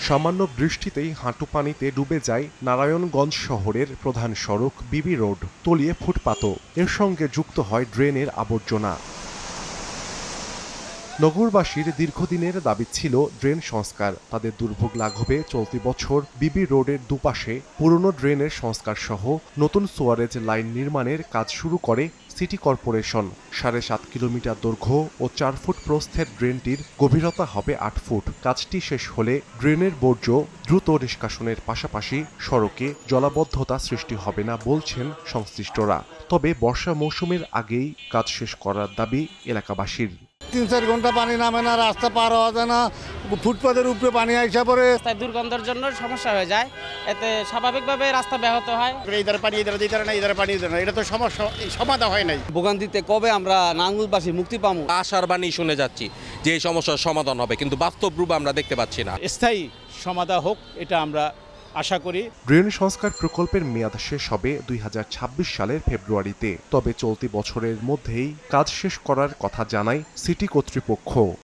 সামান্য বৃষ্টিতেই হাঁটু পানিতে ডুবে যায় নারায়ণগঞ্জ শহরের প্রধান সড়ক বিবি রোড, তলিয়ে ফুটপাতও। এর সঙ্গে যুক্ত হয় ড্রেনের আবর্জনা। নগরবাসীর দীর্ঘদিনের দাবি ছিল ড্রেন সংস্কার। তাদের দুর্ভোগ লাঘবে চলতি বছর বিবি রোডের দুপাশে পুরনো ড্রেনের সংস্কার সহ নতুন সোয়ারেজ লাইন নির্মাণের কাজ শুরু করে সিটি কর্পোরেশন। ৭.৫ কিলোমিটার দৈর্ঘ্য ও ৪ ফুট প্রস্থের ড্রেনটির গভীরতা হবে ৮ ফুট। কাজটি শেষ হলে ড্রেনের বর্জ্য দ্রুত নিষ্কাশনের পাশাপাশি সড়কে জলাবদ্ধতা সৃষ্টি হবে না বলছেন সংশ্লিষ্টরা। তবে বর্ষা মৌসুমের আগেই কাজ শেষ করার দাবি এলাকাবাসীর। ৩-৪ ঘন্টা পানি নামে না, রাস্তা পার হওয়া যায় না, ফুটপাতের উপরে পানি আইসা পড়ে। রাস্তায় দুর্গন্ধের জন্য সমস্যা হয়ে যায়, এতে স্বাভাবিকভাবে রাস্তা ব্যাহত হয়। ইধারে পানি ইধারে দিতে না, ইধারে পানি দিতে না, এটা তো সমস্যা সমাধান হয় নাই। ভোগান্তিতে কবে আমরা নাঙ্গলবাসী মুক্তি পাবো? আশার বাণী শুনে যাচ্ছি যে এই সমস্যার সমাধান হবে, কিন্তু বাস্তব রূপ আমরা দেখতে পাচ্ছি না। স্থায়ী সমাধান হোক, এটা আমরা আশা করি। ড্রেন সংস্কার প্রকল্পের মেয়াদ শেষ হবে ২০২৬ সালের ফেব্রুয়ারিতে। তবে চলতি বছরের মধ্যেই কাজ শেষ করার কথা জানায় সিটি কর্তৃপক্ষ।